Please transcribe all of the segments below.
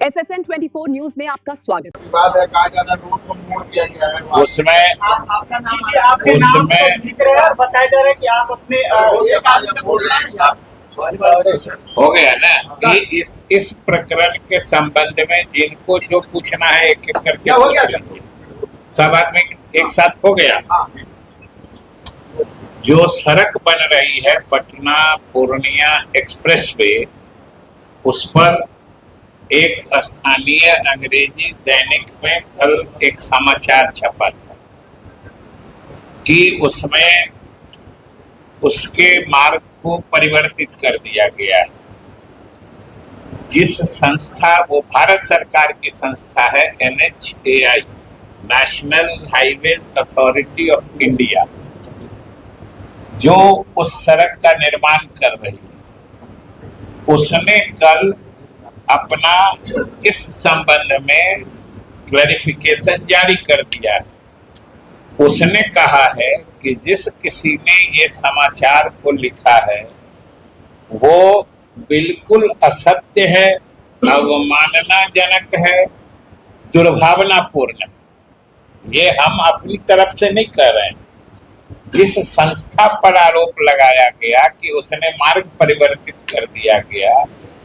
SSN 24 news में आपका स्वागत। बात है कहा जाता है रोड को मोड़ दिया गया है उसमें आपके नाम तो जिक्र है, बताया जा रहा है कि आप अपने हो गया ना कि इस प्रकरण के संबंध में जिनको जो पूछना है एक एक करके हो गया सब आदमी एक साथ हो गया। जो सड़क बन रही है पटना पूर्णिया एक्सप्रेसवे, उस पर एक स्थानीय अंग्रेजी दैनिक में कल एक समाचार छपा था कि उसमें उसके मार्ग को परिवर्तित कर दिया गया है। जिस संस्था, वो भारत सरकार की संस्था है NHAI, national highways authority of India, जो उस सड़क का निर्माण कर रही है, उसने कल अपना इस संबंध में क्लैरिफिकेशन जारी कर दिया है। उसने कहा है कि जिस किसी ने ये समाचार को लिखा है वो बिल्कुल असत्य है, अवमाननाजनक है, दुर्भावनापूर्ण है। ये हम अपनी तरफ से नहीं कह रहे हैं। जिस संस्था पर आरोप लगाया गया कि उसने मार्ग परिवर्तित कर दिया गया,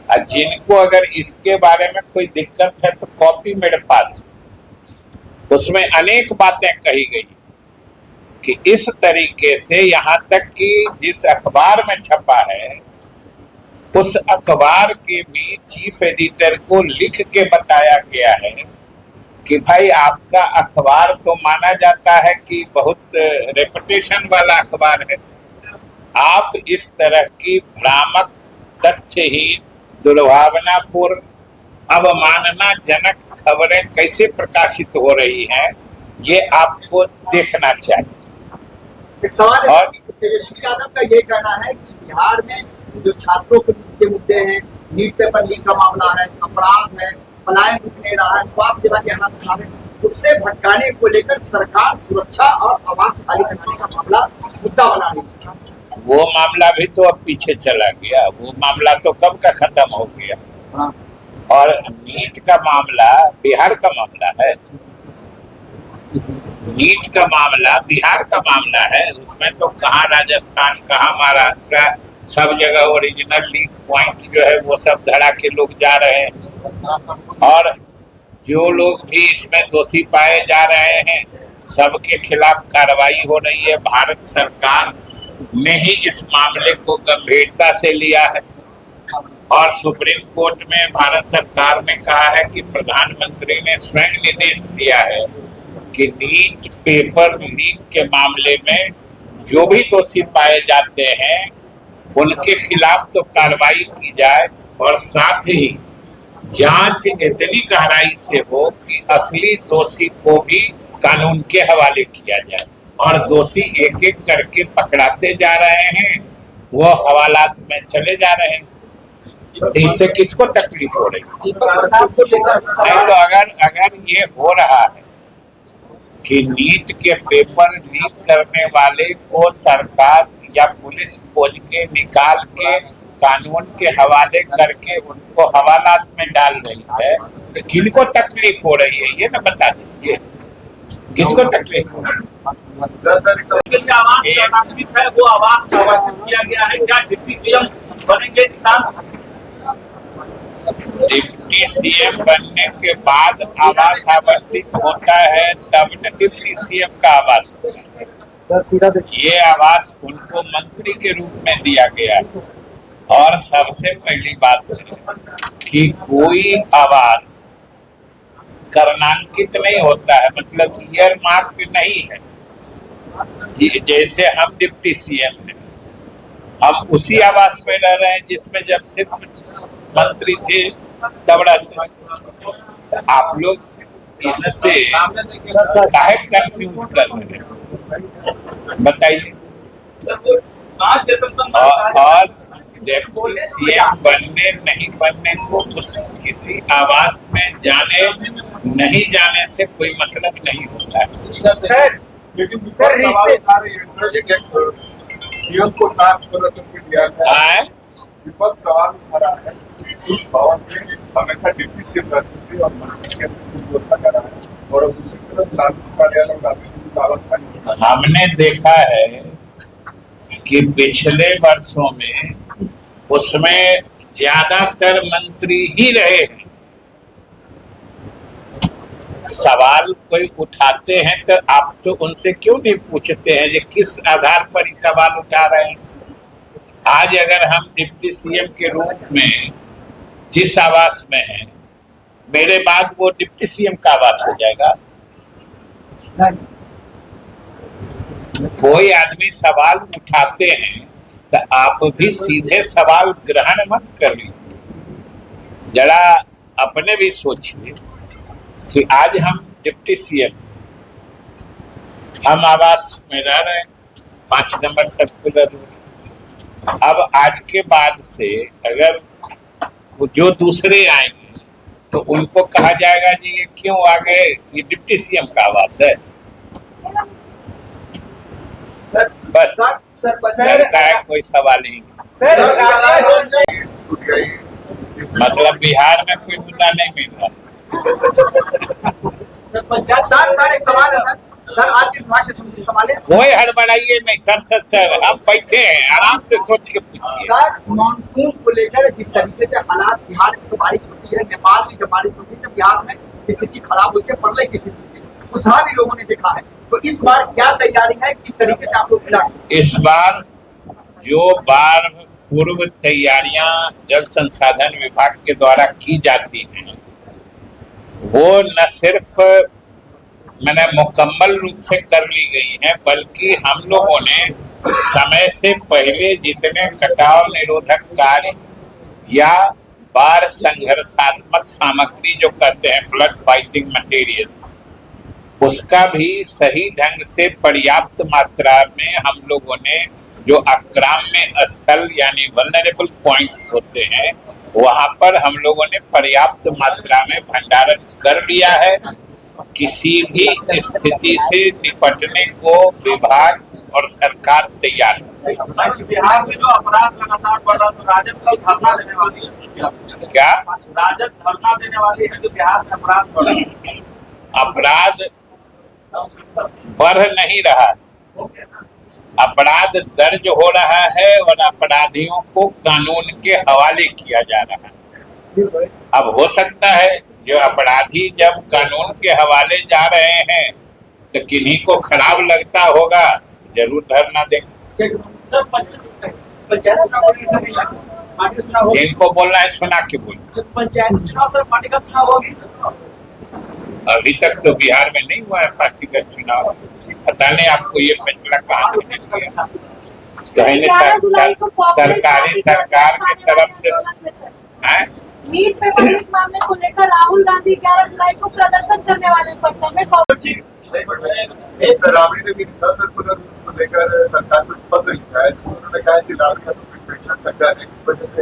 और जिनको अगर इसके बारे में कोई दिक्कत है तो कॉपी मेरे पास, उसमें अनेक बातें कही गई कि इस तरीके से, यहाँ तक कि जिस अखबार में छपा है उस अखबार के भी चीफ एडिटर को लिख के बताया गया है कि भाई आपका अखबार तो माना जाता है कि बहुत रेपुटेशन वाला अखबार है, आप इस तरह की भ्रामक, तथ्यहीन, दुर्भावनापूर्ण, अवमाननाजनक खबरें कैसे प्रकाशित हो रही हैं, ये आपको देखना चाहिए। एक सवाल है, तेजस्वी यादव का ये कहना है कि बिहार में जो छात्रों के मुद्दे हैं, नीट पेपर लीक का मामला है, अपराध है, पलायन रुक नहीं रहा है, स्वास्थ्य सेवा के हालात खराब है, उससे भटकाने को लेकर सरकार सुरक्षा और आवास खाली कराने का मामला मुद्दा बना रही है। वो मामला भी तो अब पीछे चला गया, वो मामला तो कब का खत्म हो गया। और नीट का मामला बिहार का मामला है, नीट का मामला बिहार का मामला है। उसमें तो कहाँ राजस्थान, कहाँ महाराष्ट्र, सब जगह ओरिजिनल लीक पॉइंट जो है वो सब धड़ा के लोग जा रहे हैं, और जो लोग भी इसमें दोषी पाए जा रहे हैं सबके खिलाफ कार्रवाई हो रही है। भारत सरकार ने ही इस मामले को गंभीरता से लिया है और सुप्रीम कोर्ट में भारत सरकार ने कहा है कि प्रधानमंत्री ने स्वयं निर्देश दिया है कि नीट पेपर लीक के मामले में जो भी दोषी पाए जाते हैं उनके खिलाफ तो कार्रवाई की जाए, और साथ ही जांच इतनी गहराई से हो कि असली दोषी को भी कानून के हवाले किया जाए। और दोषी एक एक करके पकड़ाते जा रहे हैं, वो हवालात में चले जा रहे हैं, तो इससे किसको तकलीफ हो रही है? नहीं तो अगर ये हो रहा है कि नीट के पेपर लीक करने वाले को सरकार या पुलिस खोज के निकाल के कानून के हवाले करके उनको हवालात में डाल रही है, तो किनको तकलीफ हो रही है ये ना बता दीजिए, किसको तकलीफ हो रही है? वो आवास आवंटित किया गया है, क्या डिप्टी सीएम बनेंगे किसान? डिप्टी सीएम बनने के बाद आवास आवंटित होता है, तब न डिप्टी सीएम का आवास होता है। ये आवास उनको मंत्री के रूप में दिया गया है। और सबसे पहली बात है कि कोई आवास कर्णांकित नहीं होता है, मतलब ईयर मार्क नहीं है। जैसे हम डिप्टी सीएम हैं, हम उसी आवास में रह रहे हैं जिसमें जब सिर्फ मंत्री थे तब रहते थे। आप लोग इससे काहे कंफ्यूज कर रहे हैं बताइए। और डिप्टी सीएम बनने नहीं बनने को उस किसी आवास में जाने नहीं जाने से कोई मतलब नहीं होता है। सर, लेकिन सर विपक्ष सवाल उठा रहा है उस भवन में हमेशा डिप्टी सीएम रहती थी और मंत्री के कुछ बोलता जा रहा है, और दूसरी तरफ लालू कार्यालय और राजस्थान हमने देखा है कि पिछले वर्षों में उसमें ज्यादातर मंत्री ही रहे हैं। सवाल कोई उठाते हैं तो आप तो उनसे क्यों नहीं पूछते हैं कि किस आधार पर ये सवाल उठा रहे हैं। आज अगर हम डिप्टी सीएम के रूप में जिस आवास में हैं, मेरे बाद वो डिप्टी सीएम का आवास हो जाएगा। कोई आदमी सवाल उठाते हैं तो आप भी सीधे सवाल ग्रहण मत कर लीजिए, जरा अपने भी सोचिए कि आज हम डिप्टी सीएम, हम आवास में रह रहे हैं 5 नंबर सर्कुलर रोड। अब आज के बाद से अगर जो दूसरे आएंगे तो उनको कहा जाएगा जी ये क्यों आ गए, ये डिप्टी सीएम का आवास है। बस सर का कोई सवाल नहीं। मतलब बिहार में कोई मुद्दा नहीं मिल रहा। सर एक सवाल है सर आपके विभाग से सवाल है। कोई हड़बड़ाइए नहीं सर, हम बैठे हैं, आराम से सोच के पूछिए। सर मानसून को लेकर जिस तरीके से हालात बिहार में तो बारिश होती है, नेपाल में जब बारिश होती है तो बिहार में स्थिति खराब होती है, प्रलय की स्थिति उसका भी लोगों ने देखा है। तो इस बार क्या तैयारी है, किस तरीके से आप लोग इस बार जो बार पूर्व तैयारियां जल संसाधन विभाग के द्वारा की जाती हैं वो न सिर्फ मैंने मुकम्मल रूप से कर ली गई है, बल्कि हम लोगों ने समय से पहले जितने कटाव निरोधक कार्य या बाढ़ संघर्षात्मक सामग्री जो कहते हैं फ्लड फाइटिंग मटेरियल्स, उसका भी सही ढंग से पर्याप्त मात्रा में हम लोगों ने जो आक्राम्य स्थल यानी वल्नरेबल पॉइंट्स होते हैं वहां पर हम लोगों ने पर्याप्त मात्रा में भंडारण कर लिया है। किसी भी स्थिति से निपटने को विभाग और सरकार तैयार है। बिहार में जो अपराध लगातार बढ़ रहा है तो राजद कल धरना देने वाली है। क्या राजद धरना देने वाली है जो बिहार में अपराध बढ़ रहा है? अपराध बढ़ नहीं रहा, अपराध दर्ज हो रहा है और अपराधियों को कानून के हवाले किया जा रहा है। अब हो सकता है जो अपराधी जब कानून के हवाले जा रहे हैं तो किन्हीं को खराब लगता होगा, जरूर धरना देंगे। जिनको बोलना है सुना के बोलिए। पंचायत चुनाव सर पार्टी का चुनाव होगी? अभी तक तो बिहार में नहीं हुआ है पार्टीगत चुनाव। पता नहीं आपको ये फैसला कहाँ से मिल गया। सरकारी सरकार की तरफ से नीट पेपर लीक मामले को लेकर राहुल गांधी 11 जुलाई को प्रदर्शन करने वाले पटना में राबड़ी ने भी 10 सर्कुलर को लेकर सरकार को पत्र लिखा है। उन्होंने कहा कि लालू यादव प्रेशर तक जा रहे हैं, इस वजह से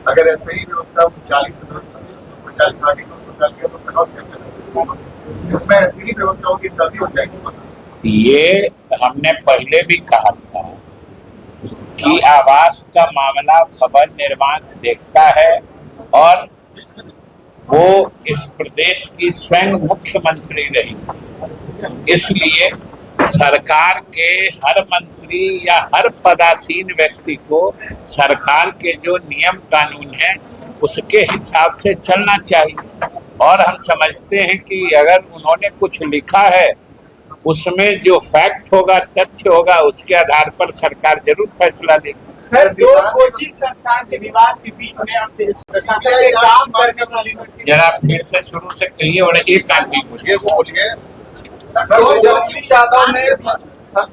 अगर ऐसे ही व्यवस्था 40 आर्टिकल को डाल के तो उसमें ऐसी ही व्यवस्था होगी तभी हो जाएगी। ये हमने पहले भी कहा था कि आवास का मामला भवन निर्माण देखता है और वो इस प्रदेश की स्वयं मुख्यमंत्री रही। इसलिए सरकार के हर मंत्री या हर पदासीन व्यक्ति को सरकार के जो नियम कानून है उसके हिसाब से चलना चाहिए। और हम समझते हैं कि अगर उन्होंने कुछ लिखा है उसमें जो फैक्ट होगा, तथ्य होगा, उसके आधार पर सरकार जरूर फैसला लेगी। सर, दो कोचिंग संस्थान के विवाद के बीच में अब काम करने वाली जरा फिर से शुरू से कहिए और एक आदमी बोलिए। जगदीश यादव ने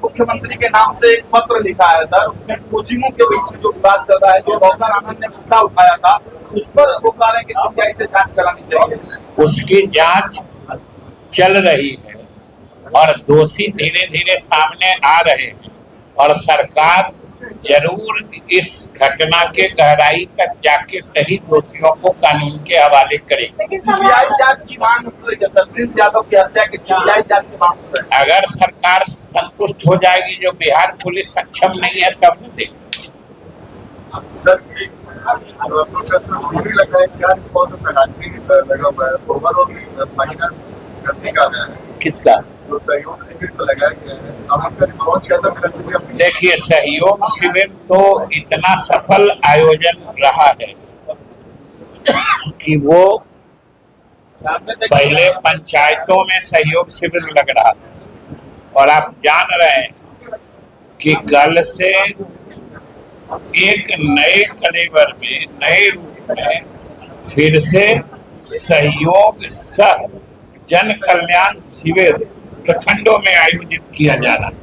मुख्यमंत्री के नाम से एक पत्र लिखा है सर, उसमें कोचिंगों के बीच में जो विवाद चल रहा है, जो रौशन आनंद ने मुद्दा उठाया था, उस पर वो कह रहे हैं कि सीबीआई से जांच करानी चाहिए। उसकी जांच चल रही है और दोषी धीरे धीरे सामने आ रहे हैं और सरकार जरूर इस घटना के गहराई तक जाके सही दोषियों को कानून के हवाले करेगी। सीबीआई जांच की मांग उठ रही है सर, प्रिंस यादव की हत्या की सीबीआई जांच की मांग उठ रही है। अगर सरकार संतुष्ट हो जाएगी, जो बिहार पुलिस सक्षम नहीं है, तब न देगी। सर तो प्रोफेसर सीधी लग रहा है, क्या रिस्पॉन्स फाइनेंशियली लगा हुआ है, ओवरऑल महीना करने का रहा है किसका? तो सहयोग शिविर तो लगाया गया है, अब उसका रिस्पॉन्स कैसा मिला चाहिए? देखिए, सहयोग शिविर तो इतना सफल आयोजन रहा है कि वो पहले पंचायतों में सहयोग शिविर लग रहा था, और आप जान रहे हैं कि कल से एक नए कलेवर में, नए रूप में फिर से सहयोग सह जन कल्याण शिविर प्रखंडों में आयोजित किया जा रहा है,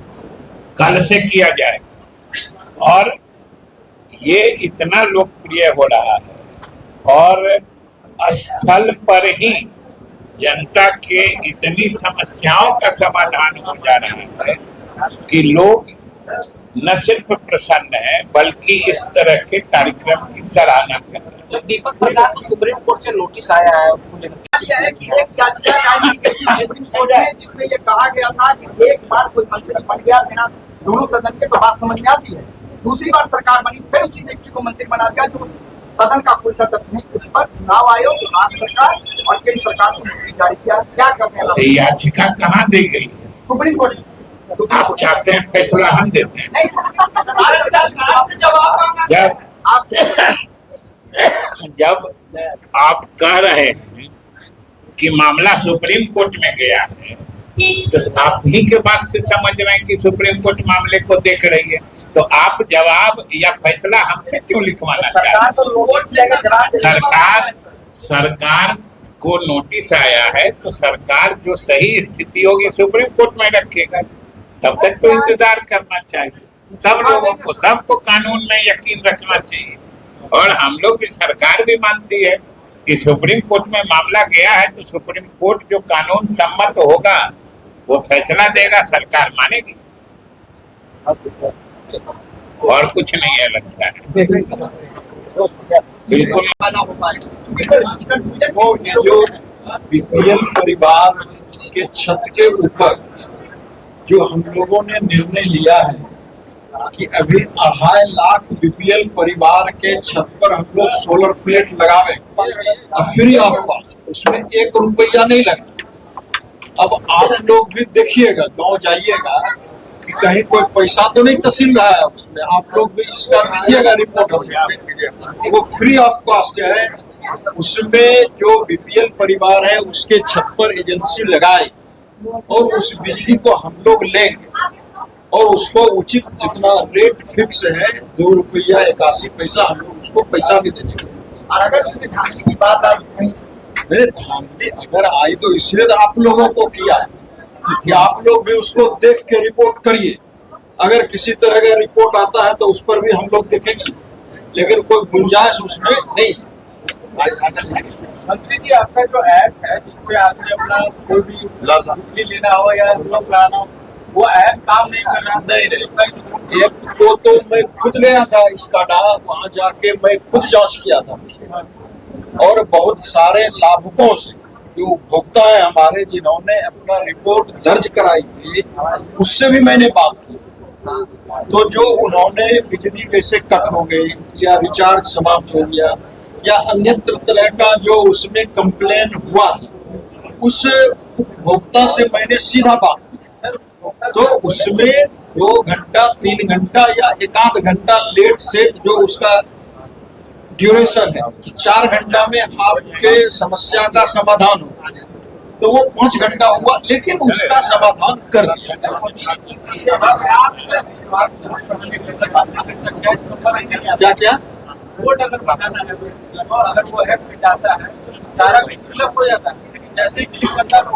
कल से किया जाएगा। और ये इतना लोकप्रिय हो रहा है और स्थल पर ही जनता के इतनी समस्याओं का समाधान हो जा रहा है कि लोग न सिर्फ प्रसन्न है बल्कि इस तरह के कार्यक्रम की सराहना कर रहे हैं। दीपक प्रकाश को सुप्रीम कोर्ट से नोटिस आया है, उसको लेकर यह है कि एक याचिका दायर की गई थी सुप्रीम कोर्ट में, जिसमें ये कहा गया था कि एक बार कोई मंत्री बन गया बिना दोनों सदन के तो बात समझ में आती है, दूसरी बार सरकार बनी फिर उसी व्यक्ति को मंत्री बना दिया जो सदन का कोई सदस्य नहीं। उस पर चुनाव आयोग, राज्य सरकार और केंद्र सरकार को नोटिस जारी किया। क्या करने वाला याचिका कहाँ दी गई है? Supreme court? आप चाहते हैं फैसला हम देते हैं? जब आप कह रहे हैं कि मामला सुप्रीम कोर्ट में गया है तो आप ही के बात से समझ रहे हैं कि सुप्रीम कोर्ट मामले को देख रही है, तो आप जवाब या फैसला हमसे क्यों लिखवाना चाहते हैं? सरकार को नोटिस आया है तो सरकार जो सही स्थिति होगी सुप्रीम कोर्ट में रखेगा, तब तक तो इंतजार करना चाहिए। सब लोगों को, सबको कानून में यकीन रखना चाहिए, और हम लोग भी, सरकार भी मानती है कि सुप्रीम कोर्ट में मामला गया है तो सुप्रीम कोर्ट जो कानून सम्मत होगा वो फैसला देगा, सरकार मानेगी, और कुछ नहीं है लगता है। बिल्कुल वो जो बीपीएल परिवार के छत के ऊपर जो हम लोगों ने निर्णय लिया है कि अभी 2.5 लाख बीपीएल परिवार के छत पर हम लोग सोलर प्लेट लगावे फ्री ऑफ कॉस्ट, उसमें 1 रुपया नहीं लगता। अब आप लोग भी देखिएगा, गांव जाइएगा कि कहीं कोई पैसा तो नहीं तहसील रहा है उसमें, आप लोग भी इसका दीजिएगा रिपोर्ट हो। वो फ्री ऑफ कॉस्ट है, उसमें जो बीपीएल परिवार है उसके छत पर एजेंसी लगाए और उस बिजली को हम लोग लेंगे और उसको उचित जितना रेट फिक्स है 2 रुपया 81 पैसा हम लोग उसको पैसा भी देंगे। और अगर उसमें धांधली की बात आई, मेरे धांधली अगर आई तो इसलिए तो आप लोगों को किया है कि आप लोग भी उसको देख के रिपोर्ट करिए। अगर किसी तरह का रिपोर्ट आता है तो उस पर भी हम लोग देखेंगे, लेकिन कोई गुंजाइश उसमें नहीं। मंत्री जी, आपका जो ऐप है जिसपे आदमी अपना कोई भी बिजली लेना हो या कराना हो, वो ऐप काम नहीं कर रहा? नहीं, ऐप को तो मैं खुद गया था इसकाडा, वहाँ जाके मैं खुद जांच किया था उसको, और बहुत सारे लाभुकों से जो उपभोक्ता है हमारे जिन्होंने अपना रिपोर्ट दर्ज कराई थी उससे भी मैंने बात की। तो जो उन्होंने बिजली कैसे कट हो गई या रिचार्ज समाप्त हो गया या अन्यत्र तरह का जो उसमें कंप्लेन हुआ था, उस उपभोक्ता से मैंने सीधा बात की। तो उसमें 2 घंटा 3 घंटा या 1 घंटा लेट सेट जो उसका ड्यूरेशन है कि 4 घंटा में आपके समस्या का समाधान हो, तो वो 5 घंटा हुआ, लेकिन उसका समाधान कर दिया। क्या क्या वोट अगर बनाना है तो अगर वो ऐप में जाता है सारा कुछ फिलअप हो जाता है, लेकिन जैसे ही क्लिक करता है तो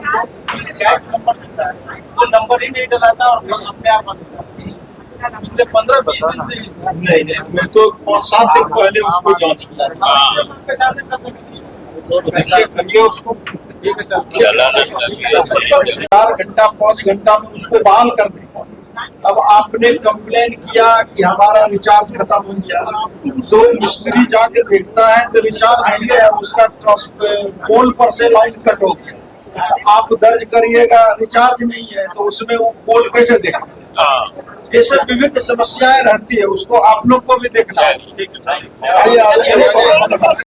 कैच नंबर देता है, वो नंबर ही नहीं डलाता और अपने आप बंद हो जाता है। पिछले 15-20 दिन से नहीं, मैं तो 5-7 दिन पहले उसको जांच किया था। आपके सामने करने के लिए उसको देखिए, करिए उसको 4 घंटा 5 घंटा में उसको बहाल करने का। अब आपने कंप्लेन किया कि हमारा रिचार्ज खत्म हो गया, तो मिस्त्री जाके देखता है तो रिचार्ज नहीं है, उसका पोल पर से लाइन कट हो गया। आप दर्ज करिएगा रिचार्ज नहीं है, तो उसमें वो पोल कैसे देखेगा? ये सब विभिन्न समस्याएं रहती है, उसको आप लोग को भी देखना है। चलिए। आइए, आप चलिए।